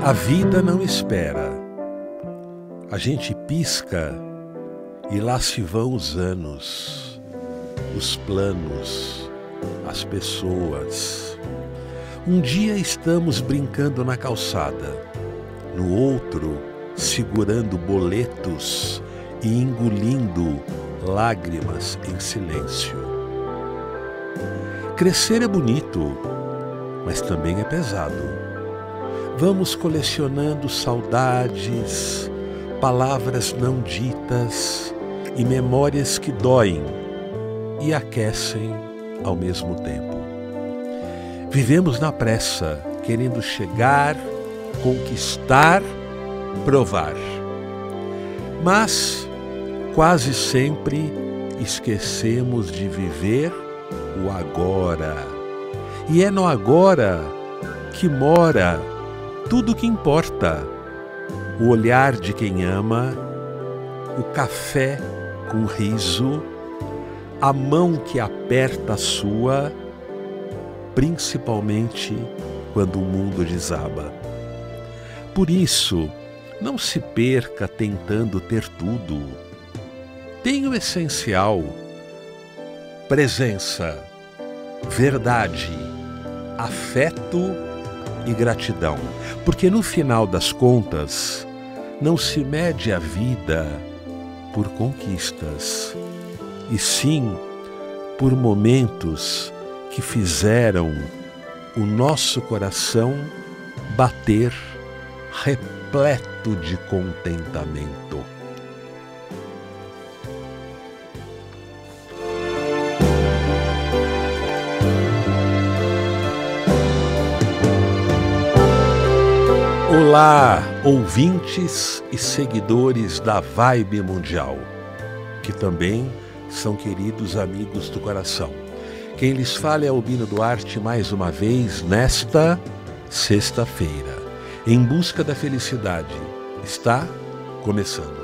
A vida não espera. A gente pisca e lá se vão os anos, os planos, as pessoas. Um dia estamos brincando na calçada, no outro segurando boletos e engolindo lágrimas em silêncio. Crescer é bonito, mas também é pesado. Vamos colecionando saudades, palavras não ditas e memórias que doem e aquecem ao mesmo tempo. Vivemos na pressa, querendo chegar, conquistar, provar. Mas quase sempre esquecemos de viver o agora. E é no agora que mora tudo o que importa. O olhar de quem ama, o café com riso, a mão que aperta a sua, principalmente quando o mundo desaba. Por isso, não se perca tentando ter tudo. Tenha o essencial: presença, verdade, afeto e gratidão. Porque no final das contas, não se mede a vida por conquistas, e sim por momentos que fizeram o nosso coração bater repleto de contentamento. Olá, ouvintes e seguidores da Vibe Mundial, que também são queridos amigos do coração. Quem lhes fala é Albino Duarte mais uma vez nesta sexta-feira. Em busca da felicidade. Está começando.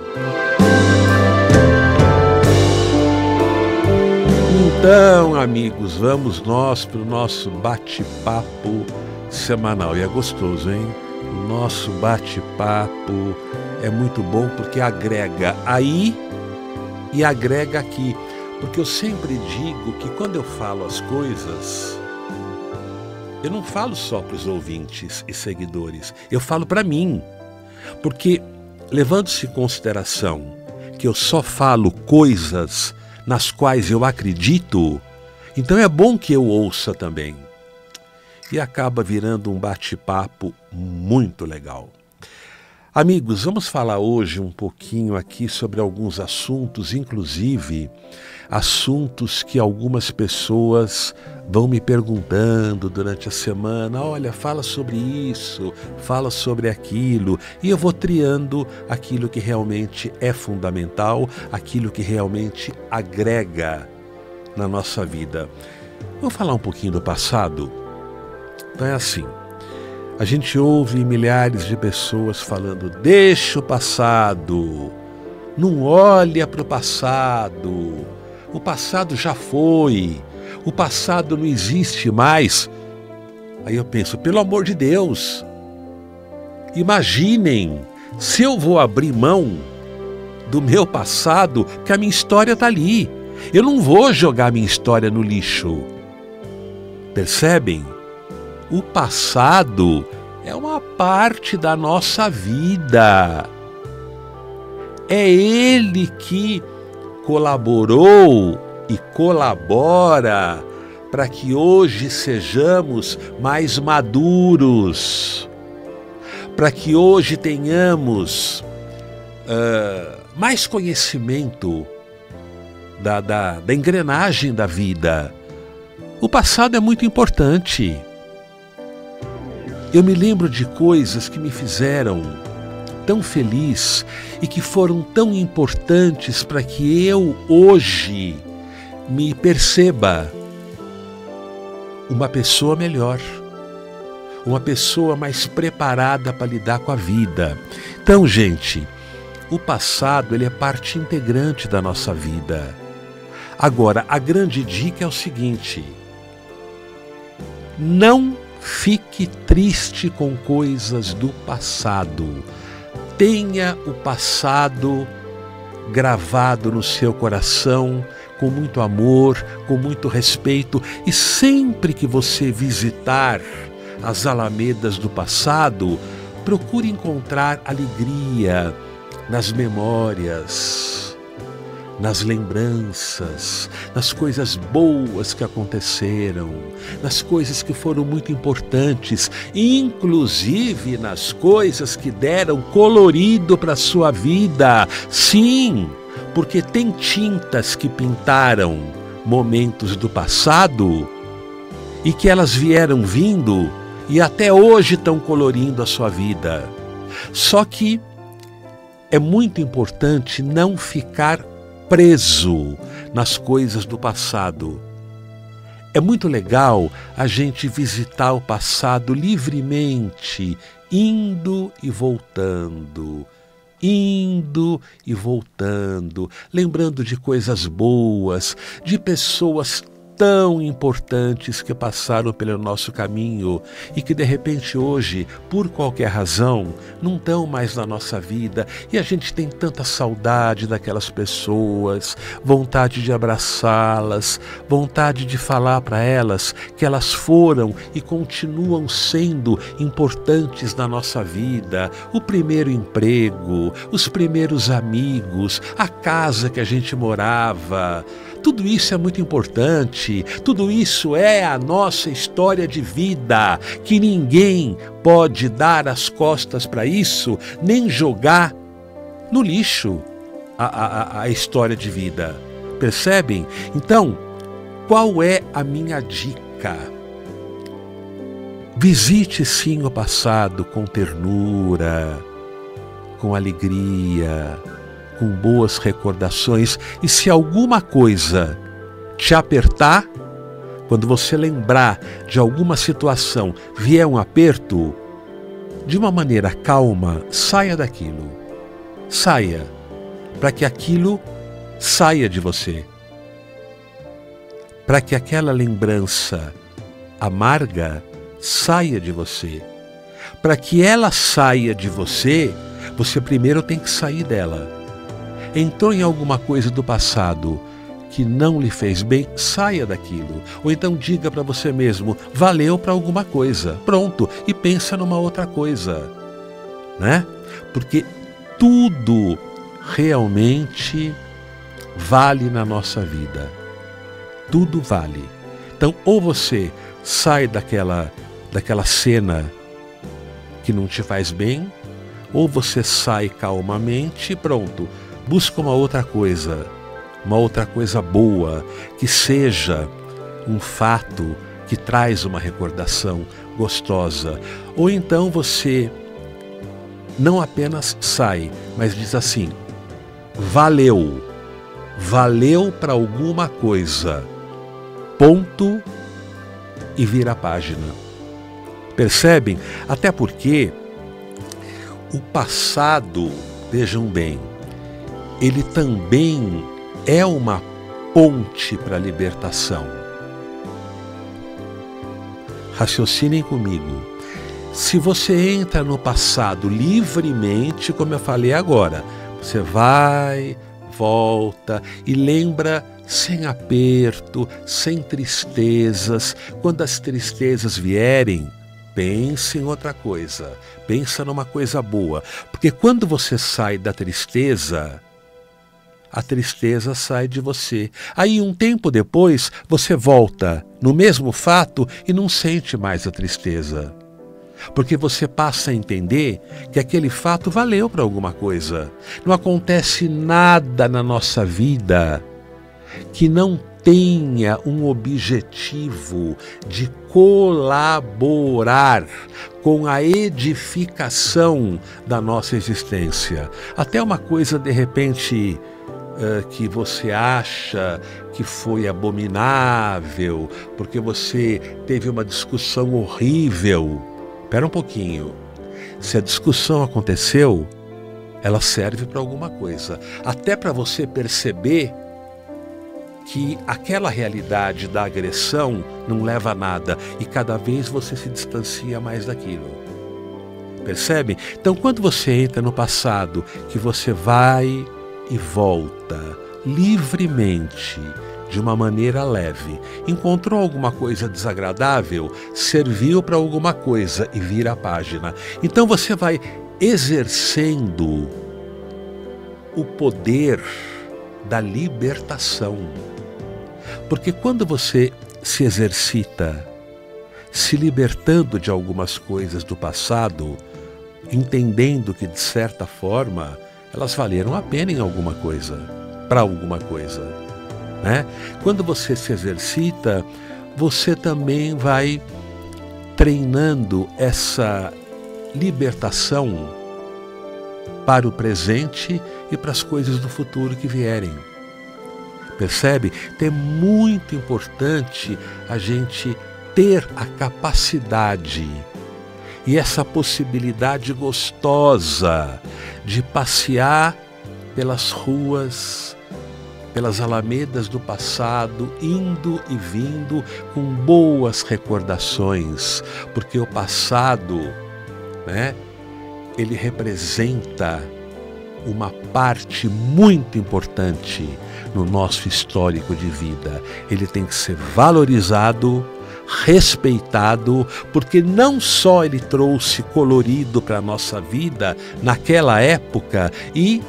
Então, amigos, vamos nós para o nosso bate-papo semanal. E é gostoso, hein? O nosso bate-papo é muito bom porque agrega aí e agrega aqui. Porque eu sempre digo que quando eu falo as coisas, eu não falo só para os ouvintes e seguidores, eu falo para mim. Porque, levando-se em consideração que eu só falo coisas nas quais eu acredito, então é bom que eu ouça também. E acaba virando um bate-papo muito legal. Amigos, vamos falar hoje um pouquinho aqui sobre alguns assuntos, inclusive assuntos que algumas pessoas vão me perguntando durante a semana. Olha, fala sobre isso, fala sobre aquilo. E eu vou triando aquilo que realmente é fundamental, aquilo que realmente agrega na nossa vida. Vou falar um pouquinho do passado. Então é assim, a gente ouve milhares de pessoas falando: deixa o passado, não olha para o passado já foi, o passado não existe mais. Aí eu penso, pelo amor de Deus, imaginem se eu vou abrir mão do meu passado, que a minha história está ali. Eu não vou jogar minha história no lixo. Percebem? O passado é uma parte da nossa vida. É ele que colaborou e colabora para que hoje sejamos mais maduros, para que hoje tenhamos mais conhecimento da engrenagem da vida. O passado é muito importante. Eu me lembro de coisas que me fizeram tão feliz e que foram tão importantes para que eu hoje me perceba uma pessoa melhor, uma pessoa mais preparada para lidar com a vida. Então, gente, o passado ele é parte integrante da nossa vida. Agora, a grande dica é o seguinte: não fique triste com coisas do passado. Tenha o passado gravado no seu coração com muito amor, com muito respeito, e sempre que você visitar as alamedas do passado, procure encontrar alegria nas memórias, nas lembranças, nas coisas boas que aconteceram, nas coisas que foram muito importantes, inclusive nas coisas que deram colorido para a sua vida. Sim, porque tem tintas que pintaram momentos do passado e que elas vieram vindo e até hoje estão colorindo a sua vida. Só que é muito importante não ficar preso nas coisas do passado. É muito legal a gente visitar o passado livremente, indo e voltando, lembrando de coisas boas, de pessoas tão importantes que passaram pelo nosso caminho e que de repente hoje, por qualquer razão, não estão mais na nossa vida, e a gente tem tanta saudade daquelas pessoas, vontade de abraçá-las, vontade de falar para elas que elas foram e continuam sendo importantes na nossa vida. O primeiro emprego, os primeiros amigos, a casa que a gente morava, tudo isso é muito importante, tudo isso é a nossa história de vida, que ninguém pode dar as costas para isso, nem jogar no lixo a história de vida. Percebem? Então, qual é a minha dica? Visite sim o passado com ternura, com alegria, com boas recordações, e se alguma coisa te apertar, quando você lembrar de alguma situação, vier um aperto, de uma maneira calma, saia daquilo. Saia, para que aquilo saia de você. Para que aquela lembrança amarga saia de você. Para que ela saia de você, você primeiro tem que sair dela. Entrou em alguma coisa do passado que não lhe fez bem, saia daquilo. Ou então diga para você mesmo, valeu para alguma coisa. Pronto, e pensa numa outra coisa, né? Porque tudo realmente vale na nossa vida. Tudo vale. Então, ou você sai daquela cena que não te faz bem, ou você sai calmamente e pronto. Busca uma outra coisa boa, que seja um fato que traz uma recordação gostosa. Ou então você não apenas sai, mas diz assim, valeu para alguma coisa, ponto, e vira a página. Percebem? Até porque o passado, vejam bem, ele também é uma ponte para a libertação. Raciocinem comigo. Se você entra no passado livremente, como eu falei agora, você vai, volta e lembra sem aperto, sem tristezas. Quando as tristezas vierem, pense em outra coisa, pensa numa coisa boa, porque quando você sai da tristeza, a tristeza sai de você. Aí um tempo depois, você volta no mesmo fato e não sente mais a tristeza. Porque você passa a entender que aquele fato valeu para alguma coisa. Não acontece nada na nossa vida que não tenha um objetivo de colaborar com a edificação da nossa existência. Até uma coisa, de repente, que você acha que foi abominável, porque você teve uma discussão horrível. Espera um pouquinho. Se a discussão aconteceu, ela serve para alguma coisa. Até para você perceber que aquela realidade da agressão não leva a nada e cada vez você se distancia mais daquilo. Percebe? Então, quando você entra no passado, que você vai e volta livremente, de uma maneira leve, encontrou alguma coisa desagradável, serviu para alguma coisa e vira a página. Então você vai exercendo o poder da libertação. Porque quando você se exercita, se libertando de algumas coisas do passado, entendendo que de certa forma elas valeram a pena em alguma coisa, para alguma coisa, né? Quando você se exercita, você também vai treinando essa libertação para o presente e para as coisas do futuro que vierem. Percebe? Então é muito importante a gente ter a capacidade e essa possibilidade gostosa de passear pelas ruas, pelas alamedas do passado, indo e vindo com boas recordações, porque o passado, né, ele representa uma parte muito importante no nosso histórico de vida. Ele tem que ser valorizado, respeitado, porque não só ele trouxe colorido para a nossa vida naquela época e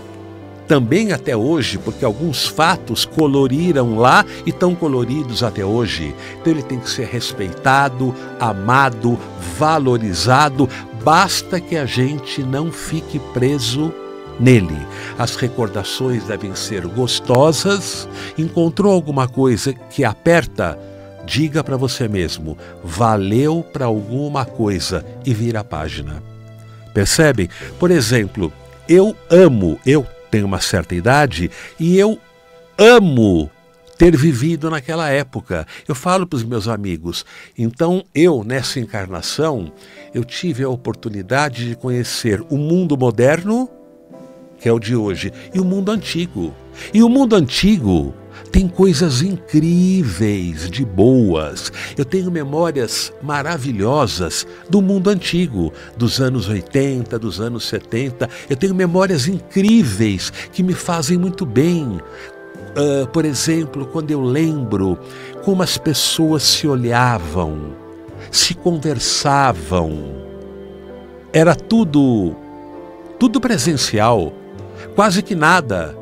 também até hoje, porque alguns fatos coloriram lá e estão coloridos até hoje. Então ele tem que ser respeitado, amado, valorizado. Basta que a gente não fique preso nele. As recordações devem ser gostosas. Encontrou alguma coisa que aperta? Diga para você mesmo, valeu para alguma coisa e vira a página. Percebem? Por exemplo, eu tenho uma certa idade e eu amo ter vivido naquela época. Eu falo para os meus amigos, então nessa encarnação, eu tive a oportunidade de conhecer o mundo moderno, que é o de hoje, e o mundo antigo. E o mundo antigo tem coisas incríveis, de boas. Eu tenho memórias maravilhosas do mundo antigo, dos anos 80, dos anos 70. Eu tenho memórias incríveis que me fazem muito bem. Por exemplo, quando eu lembro como as pessoas se olhavam, se conversavam. Era tudo presencial, quase que nada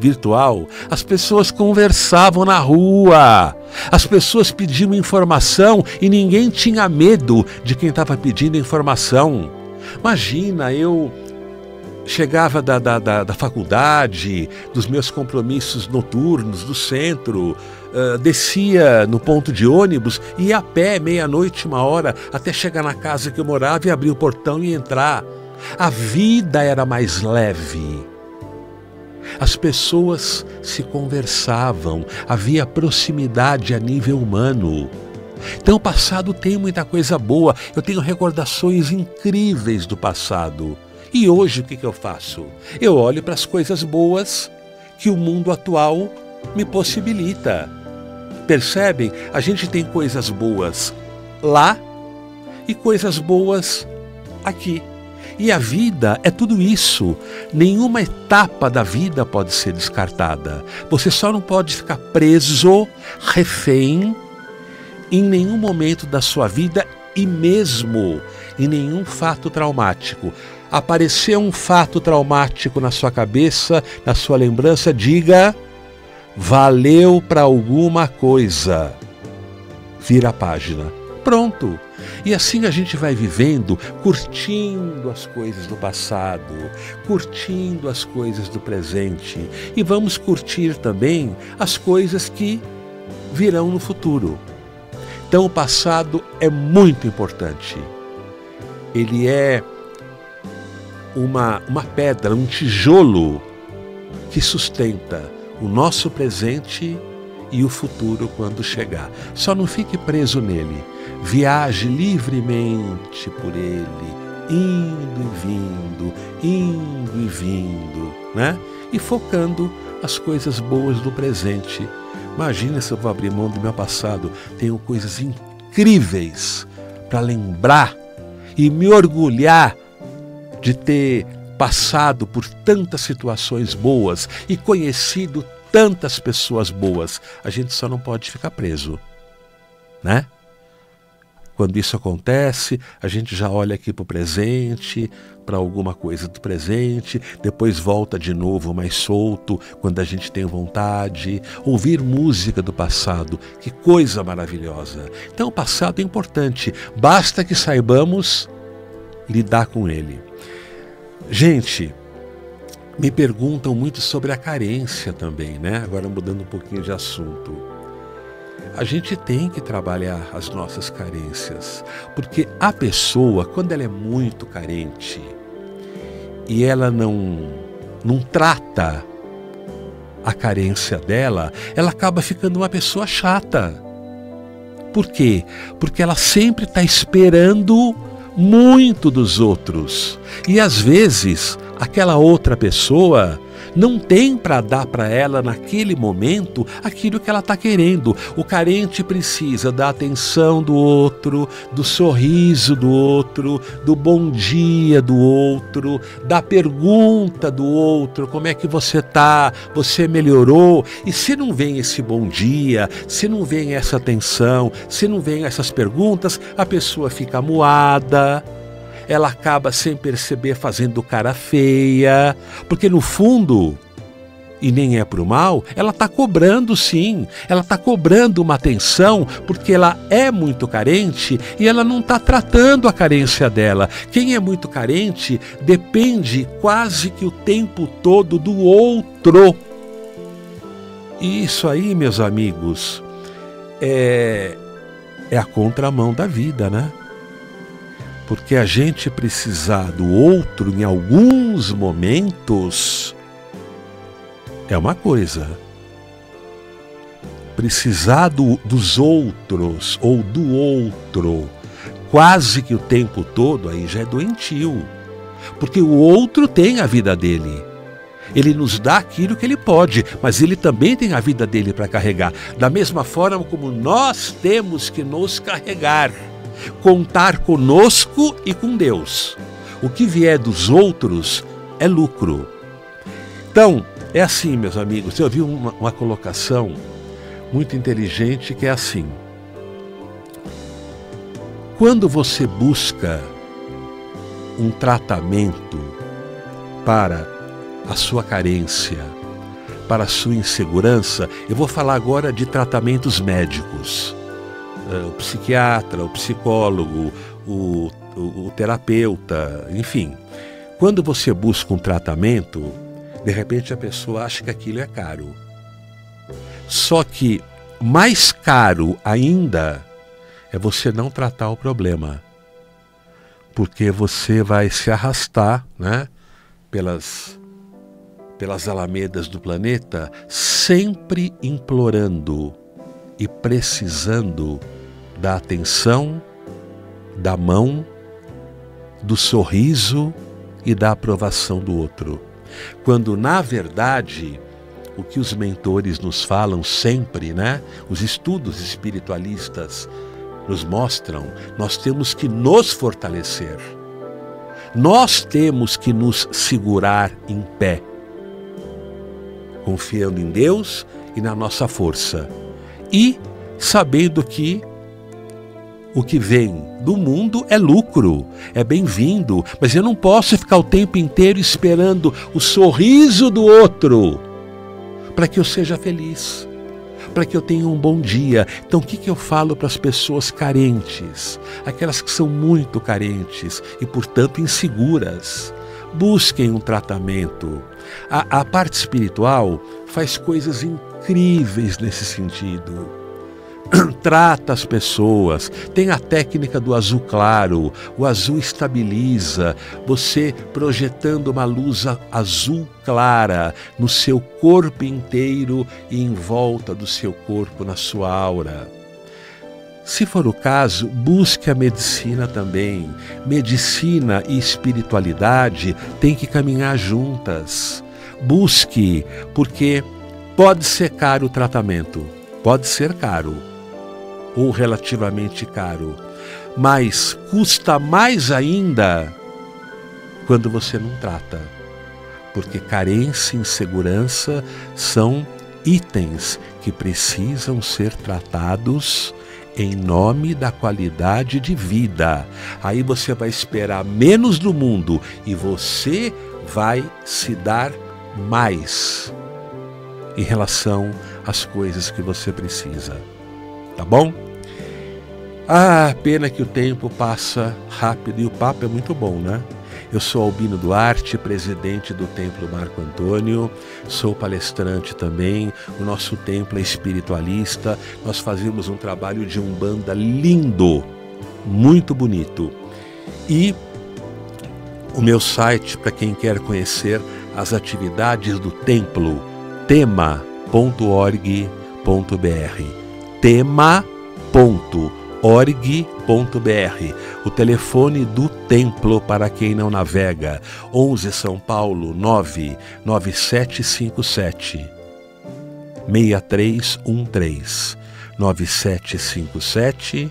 virtual. As pessoas conversavam na rua, as pessoas pediam informação e ninguém tinha medo de quem estava pedindo informação. Imagina, eu chegava da faculdade, dos meus compromissos noturnos, do centro, descia no ponto de ônibus, ia a pé, meia-noite, 1h, até chegar na casa que eu morava e abrir o portão e entrar. A vida era mais leve. As pessoas se conversavam, havia proximidade a nível humano. Então o passado tem muita coisa boa, eu tenho recordações incríveis do passado. E hoje o que eu faço? Eu olho para as coisas boas que o mundo atual me possibilita. Percebem? A gente tem coisas boas lá e coisas boas aqui. E a vida é tudo isso. Nenhuma etapa da vida pode ser descartada. Você só não pode ficar preso, refém, em nenhum momento da sua vida e mesmo em nenhum fato traumático. Apareceu um fato traumático na sua cabeça, na sua lembrança, diga, valeu para alguma coisa. Vira a página. Pronto. E assim a gente vai vivendo, curtindo as coisas do passado, curtindo as coisas do presente e vamos curtir também as coisas que virão no futuro. Então o passado é muito importante. Ele é uma pedra, um tijolo que sustenta o nosso presente e o futuro quando chegar. Só não fique preso nele. Viaje livremente por ele, indo e vindo, né? E focando as coisas boas do presente. Imagina se eu vou abrir mão do meu passado. Tenho coisas incríveis para lembrar e me orgulhar de ter passado por tantas situações boas e conhecido tantas pessoas boas. A gente só não pode ficar preso, né? Quando isso acontece, a gente já olha aqui para o presente, para alguma coisa do presente, depois volta de novo mais solto, quando a gente tem vontade. Ouvir música do passado, que coisa maravilhosa. Então o passado é importante, basta que saibamos lidar com ele. Gente, me perguntam muito sobre a carência também, né? Agora mudando um pouquinho de assunto. A gente tem que trabalhar as nossas carências, porque a pessoa, quando ela é muito carente e ela não trata a carência dela, ela acaba ficando uma pessoa chata. Por quê? Porque ela sempre está esperando muito dos outros. E às vezes, aquela outra pessoa não tem para dar para ela naquele momento aquilo que ela está querendo. O carente precisa da atenção do outro, do sorriso do outro, do bom dia do outro, da pergunta do outro, como é que você está? Você melhorou? E se não vem esse bom dia, se não vem essa atenção, se não vem essas perguntas, a pessoa fica amuada. Ela acaba sem perceber fazendo cara feia, porque no fundo, e nem é pro mal, ela está cobrando sim, ela está cobrando uma atenção, porque ela é muito carente e ela não está tratando a carência dela. Quem é muito carente depende quase que o tempo todo do outro. E isso aí, meus amigos, é a contramão da vida, né? Porque a gente precisar do outro em alguns momentos é uma coisa. Precisar dos outros ou do outro quase que o tempo todo, aí já é doentio. Porque o outro tem a vida dele. Ele nos dá aquilo que ele pode, mas ele também tem a vida dele para carregar. Da mesma forma como nós temos que nos carregar. Contar conosco e com Deus. O que vier dos outros é lucro. Então, é assim, meus amigos, eu vi uma colocação muito inteligente que é assim. Quando você busca um tratamento para a sua carência, para a sua insegurança, eu vou falar agora de tratamentos médicos. O psiquiatra, o psicólogo, o terapeuta, enfim. Quando você busca um tratamento, de repente a pessoa acha que aquilo é caro. Só que mais caro ainda é você não tratar o problema. Porque você vai se arrastar, né, pelas alamedas do planeta, sempre implorando e precisando da atenção, da mão, do sorriso e da aprovação do outro. Quando, na verdade, o que os mentores nos falam sempre, né? Os estudos espiritualistas nos mostram, nós temos que nos fortalecer. Nós temos que nos segurar em pé, confiando em Deus e na nossa força. E sabendo que o que vem do mundo é lucro, é bem-vindo, mas eu não posso ficar o tempo inteiro esperando o sorriso do outro para que eu seja feliz, para que eu tenha um bom dia. Então o que eu falo para as pessoas carentes, aquelas que são muito carentes e portanto inseguras? Busquem um tratamento. A parte espiritual faz coisas incríveis nesse sentido. Trata as pessoas, tem a técnica do azul claro, o azul estabiliza, você projetando uma luz azul clara no seu corpo inteiro e em volta do seu corpo, na sua aura. Se for o caso, busque a medicina também. Medicina e espiritualidade têm que caminhar juntas. Busque, porque pode ser caro o tratamento. Pode ser caro, ou relativamente caro, mas custa mais ainda quando você não trata, porque carência e insegurança são itens que precisam ser tratados em nome da qualidade de vida. Aí você vai esperar menos do mundo e você vai se dar mais em relação às coisas que você precisa. Tá bom? Pena que o tempo passa rápido e o papo é muito bom, né? Eu sou Albino Duarte, presidente do Templo Marco Antônio, sou palestrante também, o nosso templo é espiritualista, nós fazemos um trabalho de umbanda lindo, muito bonito. E o meu site, para quem quer conhecer as atividades do templo, tema.org.br, tema.org.br. O telefone do templo para quem não navega, 11 São Paulo 99757 6313, 9757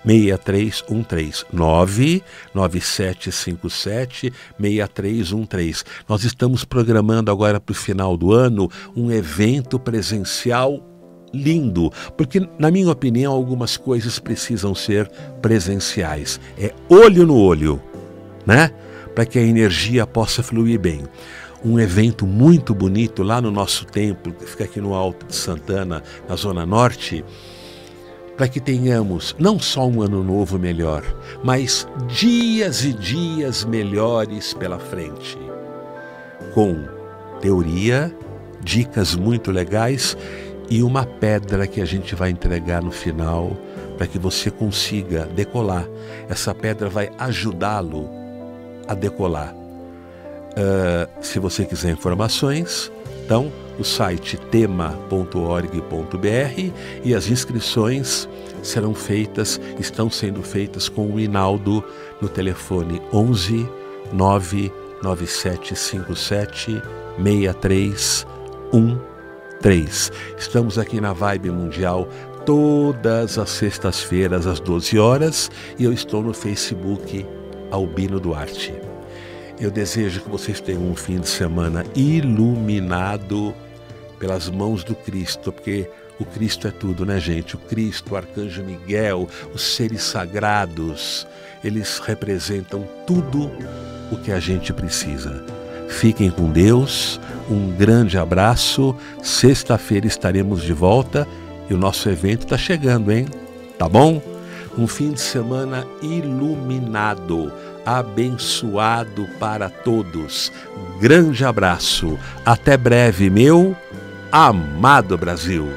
6313, 99757 6313. Nós estamos programando agora para o final do ano um evento presencial lindo, porque, na minha opinião, algumas coisas precisam ser presenciais. É olho no olho, né? Para que a energia possa fluir bem. Um evento muito bonito lá no nosso templo, que fica aqui no Alto de Santana, na Zona Norte, para que tenhamos não só um ano novo melhor, mas dias e dias melhores pela frente. Com teoria, dicas muito legais e uma pedra que a gente vai entregar no final para que você consiga decolar. Essa pedra vai ajudá-lo a decolar. Se você quiser informações, então o site tema.org.br e as inscrições estão sendo feitas com o Hinaldo no telefone 11 99757 6313. Estamos aqui na Vibe Mundial todas as sextas-feiras às 12 horas e eu estou no Facebook Albino Duarte. Eu desejo que vocês tenham um fim de semana iluminado pelas mãos do Cristo, porque o Cristo é tudo, né, gente? O Cristo, o Arcanjo Miguel, os seres sagrados, eles representam tudo o que a gente precisa. Fiquem com Deus, um grande abraço. Sexta-feira estaremos de volta e o nosso evento está chegando, hein? Tá bom? Um fim de semana iluminado, abençoado para todos. Grande abraço. Até breve, meu amado Brasil.